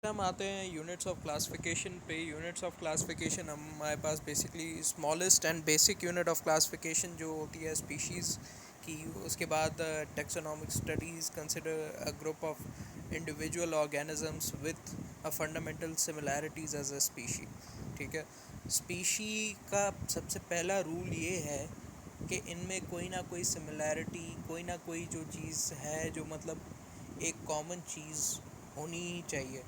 हम आते हैं यूनिट्स ऑफ क्लासिफिकेशन पे। यूनिट्स ऑफ क्लासिफिकेशन हमारे पास basically smallest and basic unit of classification जो होती है स्पीशीज़ की। उसके बाद taxonomic studies consider a group of individual organisms with a fundamental similarities as a specie. ठीक है, स्पीशी का सबसे पहला रूल ये है कि इनमें कोई ना कोई सिमिलैरिटी, कोई ना कोई जो चीज़ है जो मतलब एक कॉमन चीज़ होनी ही चाहिए।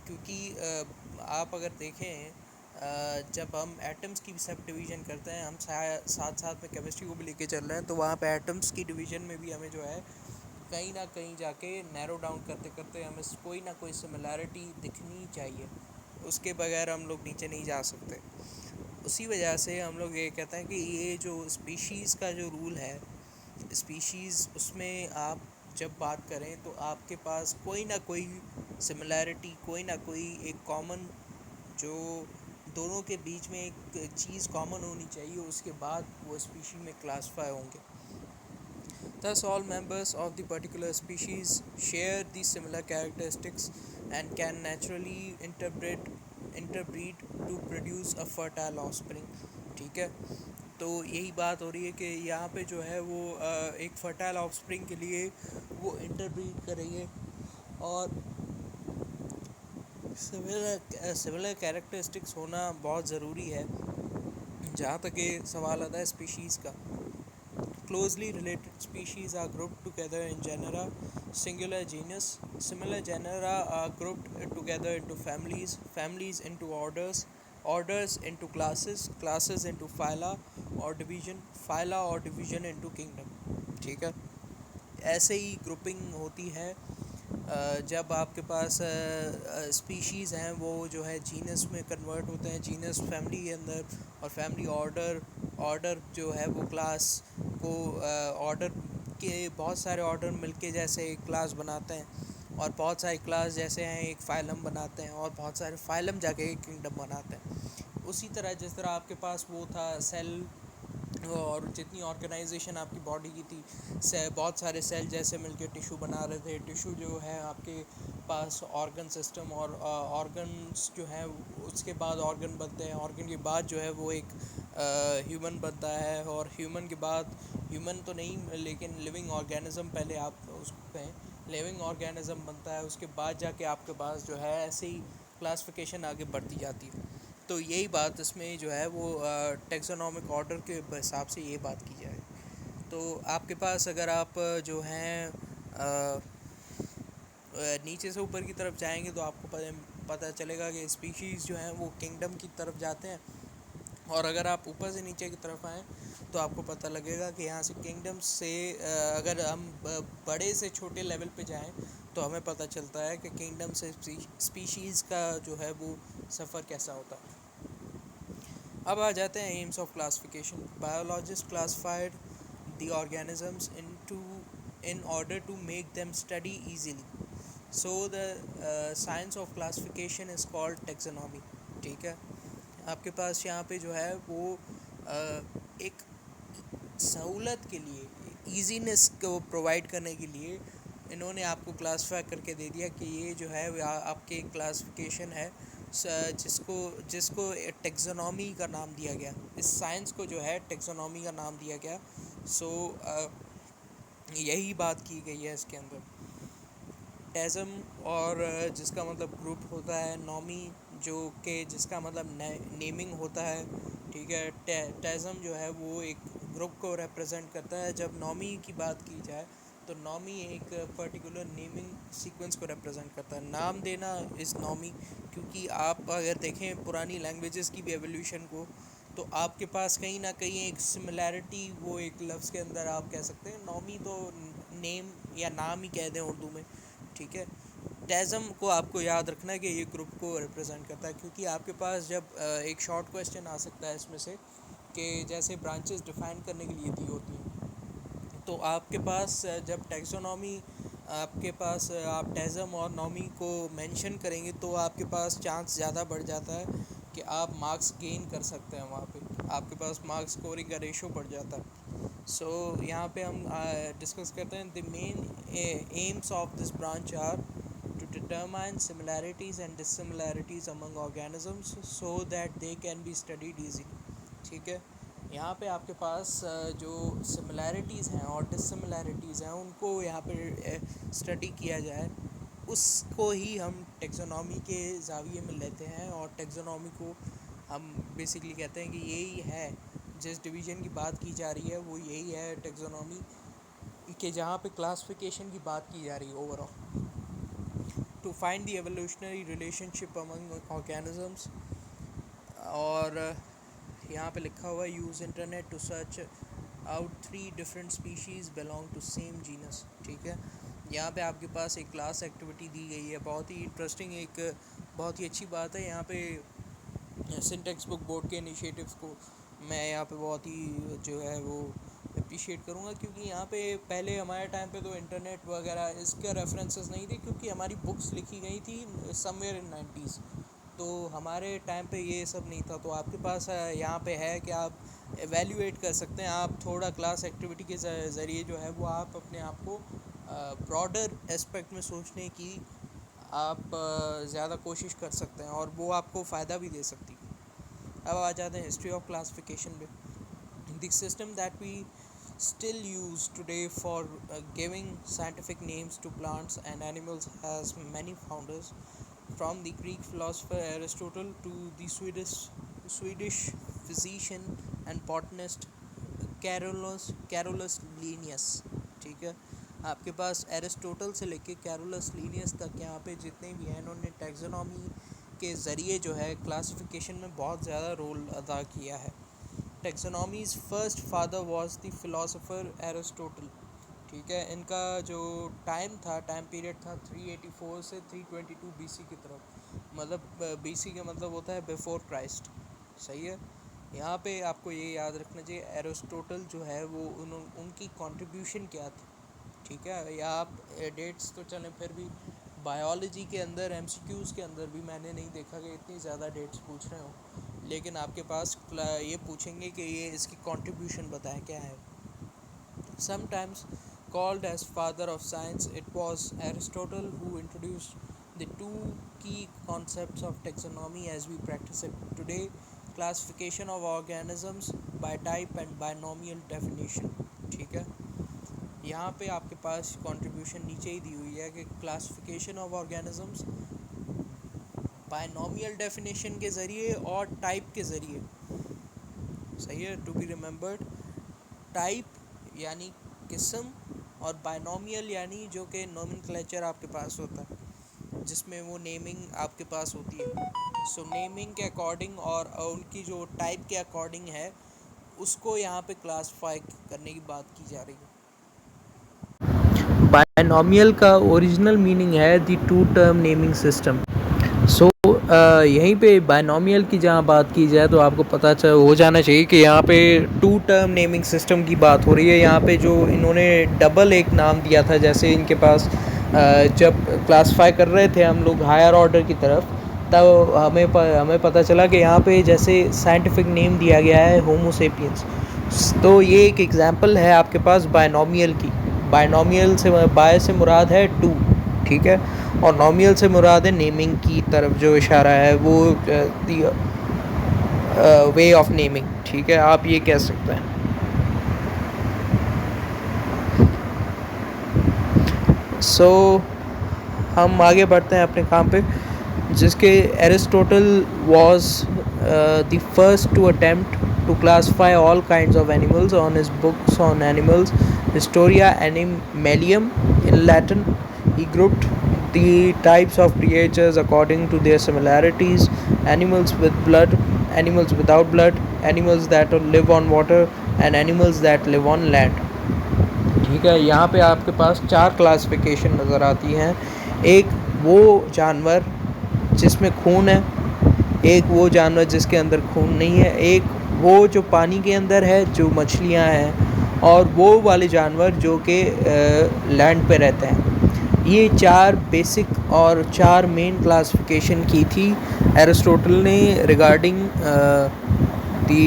क्योंकि आप अगर देखें, जब हम एटम्स की सब डिवीज़न करते हैं, हम साथ साथ में केमिस्ट्री को भी लेके चल रहे हैं, तो वहाँ पे एटम्स की डिवीज़न में भी हमें जो है कहीं ना कहीं जाके नैरो डाउन करते करते हमें कोई ना कोई सिमिलैरिटी दिखनी चाहिए। उसके बगैर हम लोग नीचे नहीं जा सकते। उसी वजह से हम लोग ये कहते हैं कि ये जो स्पीशीज़ का जो रूल है, स्पीशीज़ उसमें आप जब बात करें तो आपके पास कोई ना कोई सिमिलैरिटी, कोई ना कोई एक कॉमन जो दोनों के बीच में एक चीज़ कॉमन होनी चाहिए, उसके बाद वो स्पीशी में क्लासिफाई होंगे। Thus, all members of the particular species share these similar characteristics and can naturally interbreed to produce a fertile offspring. ठीक है, तो यही बात हो रही है कि यहाँ पे जो है वो एक फर्टाइल ऑफस्प्रिंग के लिए वो इंटरब्रीड करेंगे। और सिमिलर कैरेक्टरिस्टिक्स होना बहुत ज़रूरी है। जहाँ तक ये सवाल आता है स्पीशीज़ का, closely related species are grouped together in genera, singular genus. Similar genera are grouped together into families, families into orders, orders into classes, classes into phyla or division into kingdom. ठीक है, ऐसे ही grouping होती है। जब आपके पास species हैं वो जो है जीनस में कन्वर्ट होते हैं, जीनस फैमिली के अंदर, और फैमिली ऑर्डर, ऑर्डर जो है वो क्लास को, ऑर्डर के बहुत सारे ऑर्डर मिलके जैसे एक क्लास बनाते हैं, और बहुत सारे क्लास जैसे हैं एक फाइलम बनाते हैं, और बहुत सारे फाइलम जाके एक किंगडम बनाते हैं। उसी तरह जिस तरह आपके पास वो था सेल, और जितनी ऑर्गेनाइजेशन आपकी बॉडी की थी, से बहुत सारे सेल जैसे मिलके टिशू बना रहे थे। टिशू जो है आपके पास ऑर्गन सिस्टम, और ऑर्गन्स जो है उसके बाद ऑर्गन बनते हैं, ऑर्गन के बाद जो है वो एक ह्यूमन बनता है, और ह्यूमन के बाद, ह्यूमन तो नहीं लेकिन लिविंग ऑर्गेनिज्म पहले आप उसको कहें, लिविंग ऑर्गेनिज्म बनता है। उसके बाद जाके आपके पास जो है ऐसे ही क्लासिफिकेशन आगे बढ़ती जाती है। तो यही बात इसमें जो है वो टेक्सोनॉमिक ऑर्डर के हिसाब से ये बात की जाए। तो आपके पास अगर आप जो हैं नीचे से ऊपर की तरफ जाएंगे तो आपको पता चलेगा कि स्पीशीज़ जो हैं वो किंगडम की तरफ जाते हैं। और अगर आप ऊपर से नीचे की तरफ आएँ तो आपको पता लगेगा कि यहाँ से किंगडम से अगर हम बड़े से छोटे लेवल पे जाएं तो हमें पता चलता है कि किंगडम से स्पीशीज़ का जो है वो सफ़र कैसा होता है। अब आ जाते हैं aims of classification. Biologist classified the organisms into in order to make them study easily. So the science of classification is called taxonomy. ठीक है, आपके पास यहाँ पे जो है वो एक सहूलत के लिए, ईजीनेस को प्रोवाइड करने के लिए इन्होंने आपको क्लासिफाई करके दे दिया कि ये जो है आपके क्लासिफिकेशन है, जिसको जिसको टेक्सोनॉमी का नाम दिया गया। इस साइंस को जो है टेक्सोनॉमी का नाम दिया गया। सो यही बात की गई है इसके अंदर। टेज़म, और जिसका मतलब ग्रुप होता है, नॉमी जो कि जिसका मतलब नेमिंग होता है। ठीक है, टेज़म जो है वो एक ग्रुप को रिप्रेजेंट करता है। जब नॉमी की बात की जाए तो नॉमी एक पर्टिकुलर नेमिंग सीक्वेंस को रिप्रेजेंट करता है। नाम देना इज़ नॉमी। क्योंकि आप अगर देखें पुरानी लैंग्वेजेस की भी एवोल्यूशन को, तो आपके पास कहीं ना कहीं एक सिमिलैरिटी वो एक लफ्ज़ के अंदर आप कह सकते हैं। नॉमी तो नेम या नाम ही कह दें उर्दू में। ठीक है, टेज़म को आपको याद रखना है कि ये ग्रुप को रिप्रेजेंट करता है। क्योंकि आपके पास जब एक शॉर्ट क्वेश्चन आ सकता है इसमें से, कि जैसे ब्रांचेस डिफ़ाइन करने के लिए दी होती हैं, तो आपके पास जब टैक्सोनॉमी, आपके पास आप टेज़म और नॉमी को मेंशन करेंगे तो आपके पास चांस ज़्यादा बढ़ जाता है कि आप मार्क्स गेन कर सकते हैं। वहाँ पे आपके पास मार्क्स स्कोरिंग का रेशो बढ़ जाता है। सो यहाँ पे हम डिस्कस करते हैं the main aims of this branch are to determine similarities and dissimilarities among organisms so that they can be studied easily. ठीक है, यहाँ पे आपके पास जो सिमिलैरिटीज़ हैं और डिससिमिलैरिटीज़ हैं उनको यहाँ पे स्टडी किया जाए, उसको ही हम टेक्सोनॉमी के ज़ाविये में लेते हैं। और टेक्सोनॉमी को हम बेसिकली कहते हैं कि यही है, जिस डिवीज़न की बात की जा रही है वो यही है टेक्सोनॉमी, कि जहाँ पे क्लासिफिकेशन की बात की जा रही है overall, to find the evolutionary relationship among organisms. और यहाँ पे लिखा हुआ है use internet to search out 3 different species belong to same genus. ठीक है, यहाँ पे आपके पास एक क्लास एक्टिविटी दी गई है, बहुत ही इंटरेस्टिंग, एक बहुत ही अच्छी बात है। यहाँ पे सिंटेक्स बुक बोर्ड के इनिशिएटिव्स को मैं यहाँ पे बहुत ही जो है वो अप्रिशिएट करूँगा, क्योंकि यहाँ पे पहले हमारे टाइम पे तो इंटरनेट वगैरह इसके रेफरेंसेस नहीं थे, क्योंकि हमारी बुक्स लिखी गई थी समवेयर इन 90s, तो हमारे टाइम पे ये सब नहीं था। तो आपके पास यहाँ पे है कि आप एवेल्यूएट कर सकते हैं, आप थोड़ा क्लास एक्टिविटी के ज़रिए जो है वो आप अपने आप को ब्रॉडर एस्पेक्ट में सोचने की आप ज़्यादा कोशिश कर सकते हैं, और वो आपको फ़ायदा भी दे सकती है। अब आ जाते हैं हिस्ट्री ऑफ क्लासिफिकेशन पे। The system that we still used today for giving scientific names to plants and animals has many founders, from the Greek philosopher Aristotle to the Swedish physician and botanist Carolus Linnaeus। ठीक है, आपके पास Aristotle से लेके Carolus Linnaeus तक यहाँ पे जितने भी हैं, इन्होंने टैक्सोनॉमी के ज़रिए जो है क्लासिफिकेशन में बहुत ज़्यादा रोल अदा किया है। Taxonomy's first father was the philosopher Aristotle. ठीक है, इनका जो टाइम पीरियड था 384 से 322 बीसी की तरफ, मतलब बीसी का मतलब होता है बिफोर क्राइस्ट। सही है, यहाँ पे आपको ये याद रखना चाहिए एरिस्टोटल जो है वो उनकी कंट्रीब्यूशन क्या थी। ठीक है, या आप डेट्स तो चलें, फिर भी बायोलॉजी के अंदर एमसीक्यूज़ के अंदर भी मैंने नहीं देखा कि इतनी ज़्यादा डेट्स पूछ रहे हो, लेकिन आपके पास ये पूछेंगे कि ये इसकी कंट्रीब्यूशन बताएं क्या है। Sometimes called as father of science, it was Aristotle who introduced the two key concepts of taxonomy as we practice it today: classification of organisms by type and binomial definition। ठीक है, यहाँ पे आपके पास contribution नीचे ही दी हुई है कि classification of organisms binomial definition के ज़रिए और टाइप के ज़रिए। सही है, टू बी रिमेंबर्ड, टाइप यानी किस्म और बायनॉमियल यानी जो कि नोमेनक्लेचर आपके पास होता है, जिसमें वो नेमिंग आपके पास होती है। सो नेमिंग के अकॉर्डिंग और उनकी जो टाइप के अकॉर्डिंग है, उसको यहाँ पे क्लासिफाई करने की बात की जा रही है। बायनॉमियल का ओरिजिनल मीनिंग है the two term naming system. So यहीं पे बायनॉमियल की जहाँ बात की जाए तो आपको पता हो जाना चाहिए कि यहाँ पे टू टर्म नेमिंग सिस्टम की बात हो रही है। यहाँ पे जो इन्होंने डबल एक नाम दिया था, जैसे इनके पास जब क्लासिफाई कर रहे थे हम लोग हायर ऑर्डर की तरफ, तब हमें पता चला कि यहाँ पे जैसे साइंटिफिक नेम दिया गया है होमो सेपियंस, तो ये एक एग्जांपल है आपके पास बायनॉमियल की। बायनॉमियल से बाय से मुराद है टू, ठीक है, और नॉमियल से मुराद है नेमिंग की तरफ जो इशारा है, वो वे ऑफ नेमिंग। ठीक है, आप ये कह सकते हैं। सो हम आगे बढ़ते हैं अपने काम पे, जिसके Aristotle was the first to attempt to classify all kinds of animals on his books on animals, Historia Animalium in Latin. He grouped the types of creatures according to their similarities: animals with blood, animals without blood, animals that live on water, and animals that live on land। ठीक है, यहाँ पे आपके पास 4 classification नज़र आती हैं। एक वो जानवर जिसमें खून है, एक वो जानवर जिसके अंदर खून नहीं है, एक वो जो पानी के अंदर है जो मछलियाँ हैं, और वो वाले जानवर जो कि लैंड पे रहते हैं। ये 4 बेसिक और 4 मेन क्लासिफिकेशन की थी एरिस्टोटल ने regarding the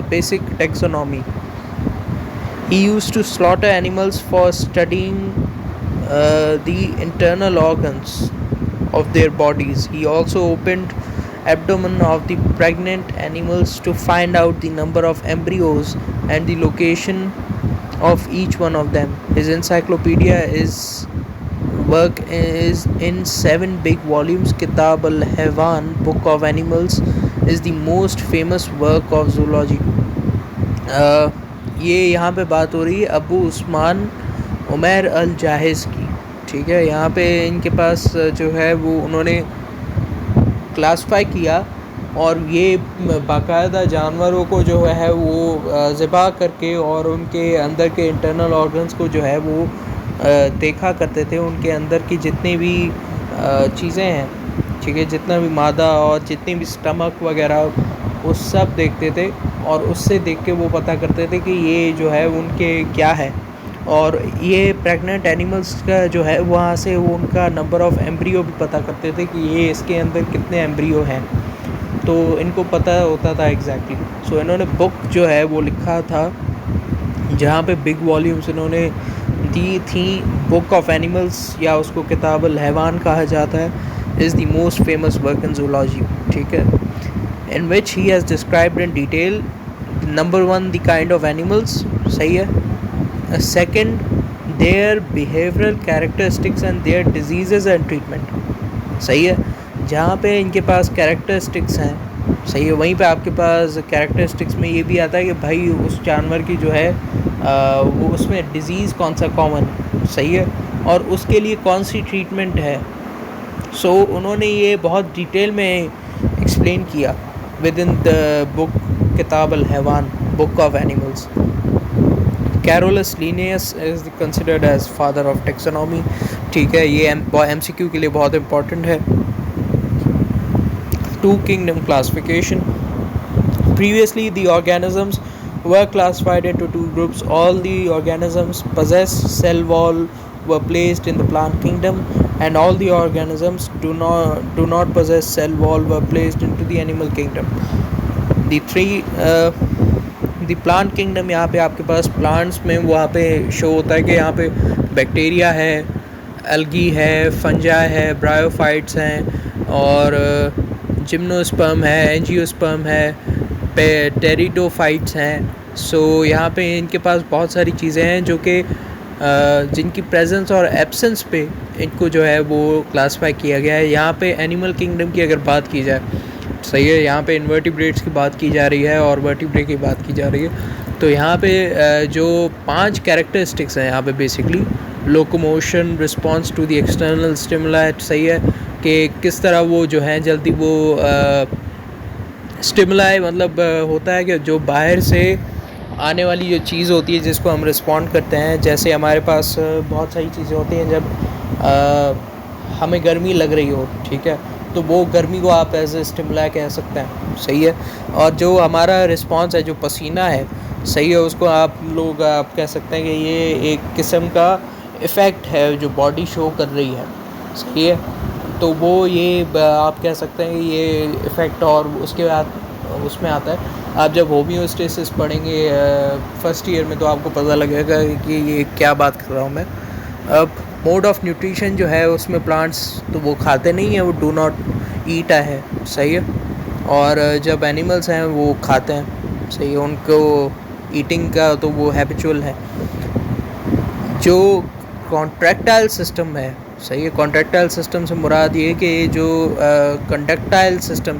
basic taxonomy. He used to slaughter animals for studying the internal organs of their bodies. He also opened abdomen of the pregnant animals to find out the number of embryos and the location of each one of them. His encyclopedia is work is in 7 big volumes. Kitab al-Haywan, Book of Animals, is the most famous work of zoology. ये यहाँ पे बात हो रही है अबू उस्मान उमैर अल जाहिज़ की, ठीक है। यहाँ पे इनके पास जो है वो उन्होंने क्लासिफाई किया और ये बाकायदा जानवरों को जो है वो ज़िबा करके और उनके अंदर के इंटरनल ऑर्गन्स को जो है वो देखा करते थे। उनके अंदर की जितनी भी चीज़ें हैं, ठीक है, जितना भी मादा और जितनी भी स्टमक वगैरह वो सब देखते थे और उससे देख के वो पता करते थे कि ये जो है उनके क्या है। और ये प्रेग्नेंट एनिमल्स का जो है वहाँ से वो उनका नंबर ऑफ़ एम्ब्रियो भी पता करते थे कि ये इसके अंदर कितने एम्ब्रियो हैं, तो इनको पता होता था एग्जैक्टली। सो इन्होंने बुक जो है वो लिखा था जहाँ पे बिग वॉल्यूम्स इन्होंने दी थी। बुक ऑफ एनिमल्स या उसको किताब अल हैवान कहा जाता है, is the most famous work in zoology, ठीक है, in which he has described in detail number 1 the kind of animals, सही है, second their behavioral characteristics and their diseases and treatment, सही है। जहाँ पे इनके पास कैरेक्टरिस्टिक्स हैं, सही है, वहीं पे आपके पास कैरेक्टरिस्टिक्स में ये भी आता है कि भाई उस जानवर की जो है वो उसमें डिज़ीज़ कौन सा कॉमन, सही है, और उसके लिए कौन सी ट्रीटमेंट है। सो उन्होंने ये बहुत डिटेल में एक्सप्लेन किया within the book Kitab al-Haywan, Book of Animals. Carolus Linnaeus is considered as father of taxonomy, ठीक है, ये MCQ के लिए बहुत important है। Two kingdom classification. Previously the organisms were classified into 2 groups. All the organisms possess cell wall were placed in the plant kingdom, and all the organisms do not possess cell wall were placed into the animal kingdom. The plant kingdom, यहाँ पे आपके पास plants में वहाँ पे show होता है कि यहाँ पे बैक्टीरिया है, एल्गी है, फंजाई है, ब्रायोफाइट्स हैं और जिम्नोस्पर्म है, एंजियोस्पर्म है, टेरिडोफाइट्स हैं। सो यहाँ पे इनके पास बहुत सारी चीज़ें हैं जो कि जिनकी प्रेजेंस और एब्सेंस पे इनको जो है वो क्लासिफाई किया गया है। यहाँ पे एनिमल किंगडम की अगर बात की जाए, सही है, यहाँ पे इन्वर्टिब्रेट्स की बात की जा रही है और वर्टिब्रेट की बात की जा रही है। तो यहाँ पे जो 5 कैरेक्टरिस्टिक्स हैं यहाँ पे basically locomotion, response to the external stimuli, सही है, कि किस तरह वो जो है जल्दी वो स्टिमुलाई मतलब होता है कि जो बाहर से आने वाली जो चीज़ होती है जिसको हम रिस्पॉन्ड करते हैं। जैसे हमारे पास बहुत सारी चीज़ें होती हैं, जब हमें गर्मी लग रही हो, ठीक है, तो वो गर्मी को आप एज ए स्टिमुलाई कह सकते हैं, सही है। और जो हमारा रिस्पॉन्स है, जो पसीना है, सही है, उसको आप लोग आप कह सकते हैं कि ये एक किस्म का इफ़ेक्ट है जो बॉडी शो कर रही है, सही है। तो वो ये आप कह सकते हैं कि ये इफ़ेक्ट, और उसके बाद उसमें आता है आप जब होम्योस्टेसिस पढ़ेंगे फर्स्ट ईयर में तो आपको पता लगेगा कि ये क्या बात कर रहा हूँ मैं। अब मोड ऑफ न्यूट्रिशन जो है उसमें प्लांट्स तो वो खाते नहीं हैं, वो डू नॉट ईट है, सही है, और जब एनिमल्स हैं वो खाते हैं, सही है, उनको ईटिंग का तो वो हैबिचुअल है। जो कॉन्ट्रैक्टाइल सिस्टम है, सही है, कॉन्ट्रैक्टाइल सिस्टम से मुराद ये कि जो कंडक्टाइल सिस्टम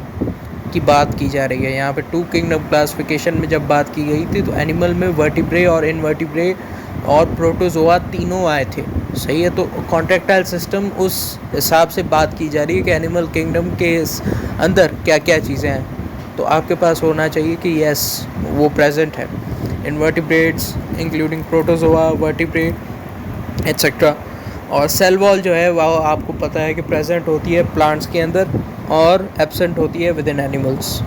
की बात की जा रही है। यहाँ पे 2 किंगडम क्लासिफिकेशन में जब बात की गई थी तो एनिमल में वर्टिब्रे और इनवर्टिब्रे और प्रोटोजोआ तीनों आए थे, सही है। तो कॉन्ट्रैक्टाइल सिस्टम उस हिसाब से बात की जा रही है कि एनिमल किंगडम के अंदर क्या क्या चीज़ें हैं, तो आपके पास होना चाहिए कि यस वो प्रेजेंट है। Invertebrates including protozoa, vertebrae etcetera. और सेल वॉल जो है वह आपको पता है कि प्रेजेंट होती है प्लांट्स के अंदर और एब्सेंट होती है विद इन एनिमल्स।